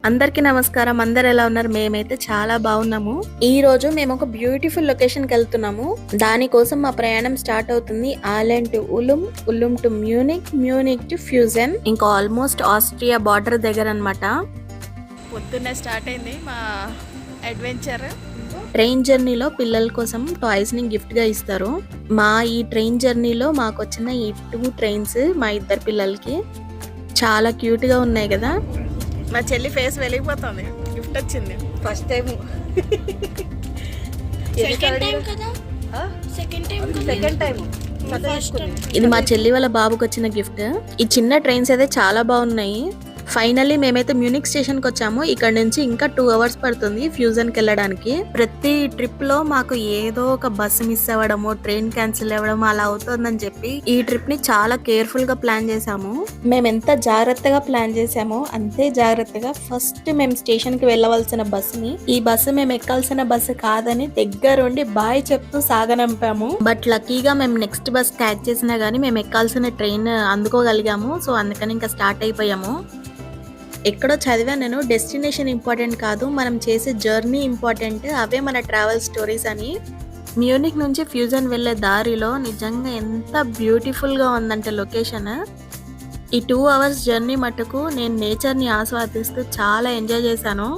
అందరికీ నమస్కారం. అందరు ఎలా ఉన్నారు? మేమైతే చాలా బాగున్నాము. ఈ రోజు మేము ఒక బ్యూటిఫుల్ లొకేషన్ కి వెళ్తున్నాము. దానికోసం మా ప్రయాణం స్టార్ట్ అవుతుంది. Aalen to Ulm, Ulm to Munich, Munich to Fussen. ఇంకా ఆల్మోస్ట్ ఆస్ట్రియా బార్డర్ దగ్గర అన్నమాట. పొద్దున్నే స్టార్ట్ అయింది మా అడ్వెంచర్. ట్రైన్ జర్నీలో పిల్లల కోసం టాయ్స్ ని గిఫ్ట్ గా ఇస్తారు. మా ఈ ట్రైన్ జర్నీలో మాకు వచ్చిన ఈ 2 ట్రైన్స్ మా ఇద్దరు పిల్లలకి చాలా క్యూట్ గా ఉన్నాయి కదా. మా చెల్లి ఫేస్ వెలిగిపోతుంది. గిఫ్ట్ వచ్చింది ఫస్ట్ టైం. సెకండ్ టైం ఇది మా చెల్లి వాళ్ళ బాబుకి వచ్చిన గిఫ్ట్. ఈ చిన్న ట్రైన్స్ అయితే చాలా బాగున్నాయి. ఫైనల్లీ మేమైతే మ్యూనిక్ స్టేషన్ కి వచ్చాము. ఇక్కడ నుంచి ఇంకా 2 అవర్స్ పడుతుంది ఫ్యూజన్ కి వెళ్ళడానికి. ప్రతి ట్రిప్ లో మాకు ఏదో ఒక బస్సు మిస్ అవ్వడము, ట్రైన్ క్యాన్సిల్ అవ్వడం అలా అవుతుందని చెప్పి ఈ ట్రిప్ ని చాలా కేర్ఫుల్ గా ప్లాన్ చేసాము. మేము ఎంత జాగ్రత్తగా ప్లాన్ చేసామో అంతే జాగ్రత్తగా ఫస్ట్ మేము స్టేషన్ కి వెళ్ళవలసిన బస్సుని, ఈ బస్సు మేము ఎక్కాల్సిన బస్సు కాదని దగ్గరుండి బాయ్ చెప్తూ సాగనంపాము. బట్ లక్కీగా మేము నెక్స్ట్ బస్ క్యాచ్ చేసినా గానీ మేము ఎక్కాల్సిన ట్రైన్ అందుకోగలిగాము. సో అందుకని ఇంకా స్టార్ట్ అయిపోయాము. ఎక్కడో చదివాను నేను, డెస్టినేషన్ ఇంపార్టెంట్ కాదు, మనం చేసే జర్నీ ఇంపార్టెంట్, అవే మన ట్రావెల్ స్టోరీస్ అని. మ్యూనిక్ నుంచి ఫ్యూజన్ వెళ్ళే దారిలో నిజంగా ఎంత బ్యూటిఫుల్గా ఉందంటే లొకేషన్. ఈ 2 అవర్స్ జర్నీ మటుకు నేను నేచర్ని ఆస్వాదిస్తూ చాలా ఎంజాయ్ చేశాను.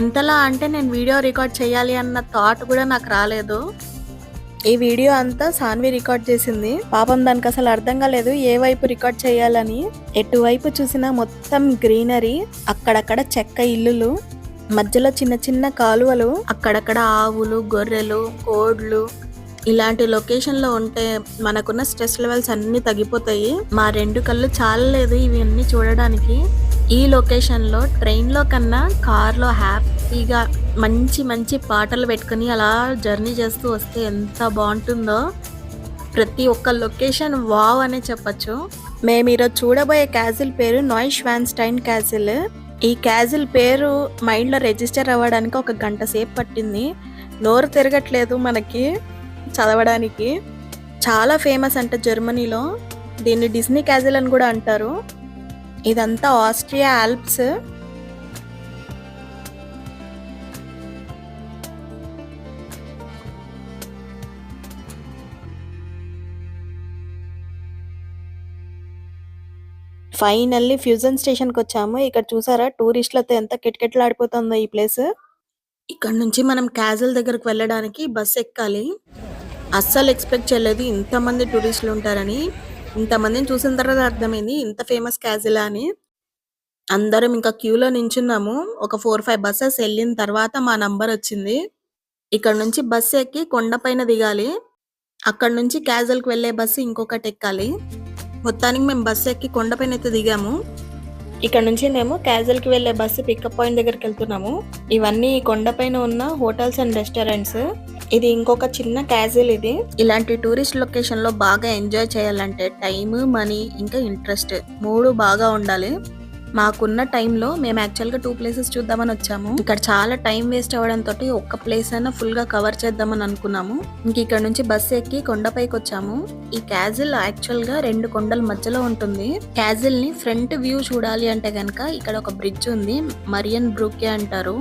ఎంతలా అంటే నేను వీడియో రికార్డ్ చేయాలి అన్న థాట్ కూడా నాకు రాలేదు. ఈ వీడియో అంతా సాన్వి రికార్డ్ చేసింది. పాపం దానికి అసలు అర్థం కాలేదు ఏ వైపు రికార్డ్ చేయాలని. ఎటువైపు చూసినా మొత్తం గ్రీనరీ, అక్కడక్కడ చెక్క ఇల్లులు, మధ్యలో చిన్న చిన్న కాలువలు, అక్కడక్కడ ఆవులు, గొర్రెలు, కోడ్లు. ఇలాంటి లొకేషన్ లో ఉంటే మనకున్న స్ట్రెస్ లెవెల్స్ అన్ని తగ్గిపోతాయి. మా 2 కళ్ళు చాలలేదు ఇవన్నీ చూడడానికి. ఈ లొకేషన్ లో ట్రైన్ లో కన్నా కార్ లో హ్యాపీగా మంచి మంచి పాటలు పెట్టుకుని అలా జర్నీ చేస్తూ వస్తే ఎంత బాగుంటుందో. ప్రతి ఒక్క లొకేషన్ వావ్ అనే చెప్పచ్చు. మేము ఈరోజు చూడబోయే క్యాజిల్ పేరు నాయిష్వాన్స్టైన్ క్యాజిల్. ఈ క్యాజిల్ పేరు మైండ్ లో రిజిస్టర్ అవ్వడానికి 1 గంట సేపు పట్టింది. నోరు తిరగట్లేదు మనకి చదవడానికి. చాలా ఫేమస్ అంట జర్మనీలో. దీన్ని డిస్నీ క్యాజిల్ అని కూడా అంటారు. ఇదంతా Austria Alps. Finally fusion station కి వచ్చాము. ఇక్కడ చూసారా టూరిస్టులతో ఎంత కిటకిటలాడిపోతుందో ఈ ప్లేస్. ఇక్కడ నుంచి మనం క్యాజిల్ దగ్గరకు వెళ్ళడానికి బస్ ఎక్కాలి. అస్సలు ఎక్స్పెక్ట్ చేయలేదు ఇంతమంది టూరిస్టులు ఉంటారని. ఇంతమందిని చూసిన తర్వాత అర్థమైంది ఇంత ఫేమస్ క్యాజిల్ అని. అందరం ఇంకా క్యూలో నించున్నాము. ఒక 4-5 బస్సెస్ వెళ్ళిన తర్వాత మా నంబర్ వచ్చింది. ఇక్కడ నుంచి బస్సు ఎక్కి కొండపైన దిగాలి. అక్కడ నుంచి క్యాజిల్కి వెళ్ళే బస్సు ఇంకొకటి ఎక్కాలి. మొత్తానికి మేము బస్సు ఎక్కి కొండపైన అయితే దిగాము. ఇక్కడ నుంచి మేము క్యాజిల్కి వెళ్ళే బస్సు పికప్ పాయింట్ దగ్గరికి వెళ్తున్నాము. ఇవన్నీ కొండపైన ఉన్న హోటల్స్ అండ్ రెస్టారెంట్స్. ఇది ఇంకొక చిన్న క్యాజిల్. ఇది ఇలాంటి టూరిస్ట్ లొకేషన్ లో బాగా ఎంజాయ్ చేయాలంటే టైం, మనీ ఇంకా ఇంట్రెస్ట్ 3 బాగా ఉండాలి. మాకున్న టైంలో మేము యాక్చువల్గా 2 ప్లేసెస్ చూద్దామని వచ్చాము. ఇక్కడ చాలా టైం వేస్ట్ అవ్వడంతో ఒక్క ప్లేస్ అయినా ఫుల్ గా కవర్ చేద్దామని అనుకున్నాము. ఇంక ఇక్కడ నుంచి బస్సు ఎక్కి కొండపైకి వచ్చాము. ఈ క్యాజిల్ యాక్చువల్ గా 2 కొండల మధ్యలో ఉంటుంది. క్యాజిల్ ని ఫ్రంట్ వ్యూ చూడాలి అంటే గనక ఇక్కడ ఒక బ్రిడ్జ్ ఉంది, మరియన్ బ్రూకే అంటారు.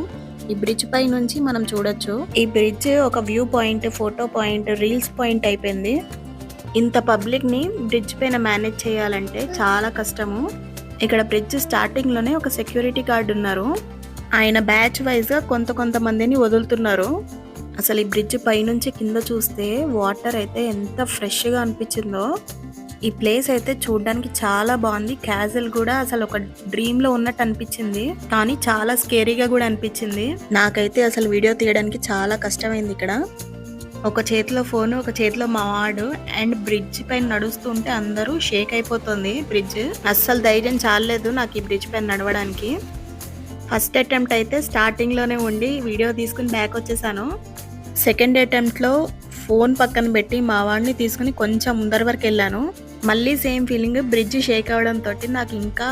ఈ బ్రిడ్జ్ పై నుంచి మనం చూడొచ్చు. ఈ బ్రిడ్జ్ ఒక view point, photo point, reels point అయిపోయింది. ఇంత పబ్లిక్ ని బ్రిడ్జ్ పైన మేనేజ్ చేయాలంటే చాలా కష్టము. ఇక్కడ బ్రిడ్జ్ స్టార్టింగ్ లోనే ఒక సెక్యూరిటీ గార్డ్ ఉన్నారు. ఆయన బ్యాచ్ వైజ్ గా కొంతమందిని వదులుతున్నారు. అసలు ఈ బ్రిడ్జ్ పైనుంచి కింద చూస్తే వాటర్ అయితే ఎంత ఫ్రెష్ గా అనిపించిందో. ఈ ప్లేస్ అయితే చూడడానికి చాలా బాగుంది. క్యాజిల్ కూడా అసలు ఒక డ్రీమ్ లో ఉన్నట్టు అనిపించింది, కానీ చాలా స్కేరీగా కూడా అనిపించింది. నాకైతే అసలు వీడియో తీయడానికి చాలా కష్టమైంది. ఇక్కడ ఒక చేతిలో ఫోన్, ఒక చేతిలో మా వాడు, అండ్ బ్రిడ్జ్ పైన నడుస్తుంటే అందరూ షేక్ అయిపోతుంది బ్రిడ్జ్. అస్సలు ధైర్యం చాలలేదు నాకు ఈ బ్రిడ్జ్ పైన నడవడానికి. ఫస్ట్ అటెంప్ట్ అయితే స్టార్టింగ్ లోనే ఉండి వీడియో తీసుకుని బ్యాక్ వచ్చేసాను. సెకండ్ అటెంప్ట్ లో ఫోన్ పక్కన పెట్టి మా వాడిని తీసుకుని కొంచెం ముందర వరకు వెళ్ళాను. మళ్ళీ సేమ్ ఫీలింగ్, బ్రిడ్జ్ షేక్ అవడంతో నాకు ఇంకా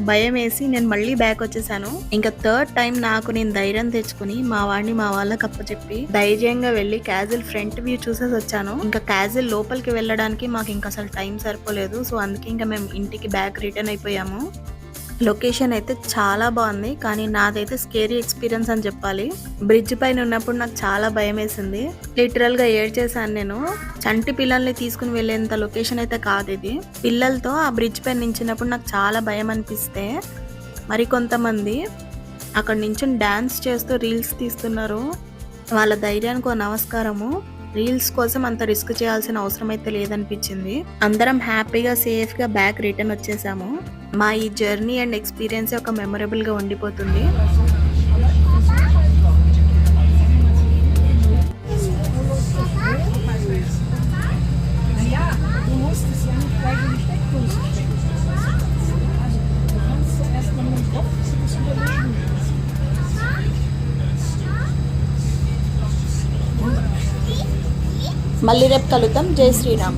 భయం వేసి నేను మళ్ళీ బ్యాక్ వచ్చేసాను. ఇంకా 3rd టైం నాకు నేను ధైర్యం తెచ్చుకుని మా వాడిని మా వాళ్ళకి అప్పచెప్పి ధైర్యంగా వెళ్ళి క్యాజిల్ ఫ్రంట్ వ్యూ చూసేసి వచ్చాను. ఇంకా క్యాజిల్ లోపలికి వెళ్ళడానికి మాకు ఇంకా అసలు టైం సరిపోలేదు. సో అందుకే ఇంకా మేము ఇంటికి బ్యాక్ రిటర్న్ అయిపోయాము. లొకేషన్ అయితే చాలా బాగుంది, కానీ నాదైతే స్కేరీ ఎక్స్పీరియన్స్ అని చెప్పాలి. బ్రిడ్జ్ పైన ఉన్నప్పుడు నాకు చాలా భయం వేసింది. లిటరల్ గా ఏడ్చేసాను నేను. చంటి పిల్లల్ని తీసుకుని వెళ్ళేంత లొకేషన్ అయితే కాదు ఇది. పిల్లలతో ఆ బ్రిడ్జ్ పైన నించినప్పుడు నాకు చాలా భయం అనిపిస్తే మరి కొంతమంది అక్కడ నుంచి డాన్స్ చేస్తూ రీల్స్ తీస్తున్నారు. వాళ్ళ ధైర్యానికి నమస్కారము. రీల్స్ కోసం అంత రిస్క్ చేయాల్సిన అవసరం అయితే లేదనిపించింది. అందరం హ్యాపీగా సేఫ్ గా బ్యాక్ రిటర్న్ వచ్చేసాము. మా ఈ జర్నీ అండ్ ఎక్స్పీరియన్స్ ఒక మెమొరబుల్ గా ఉండిపోతుంది. మళ్ళీ రేపు కలుద్దాం. జై శ్రీరామ్.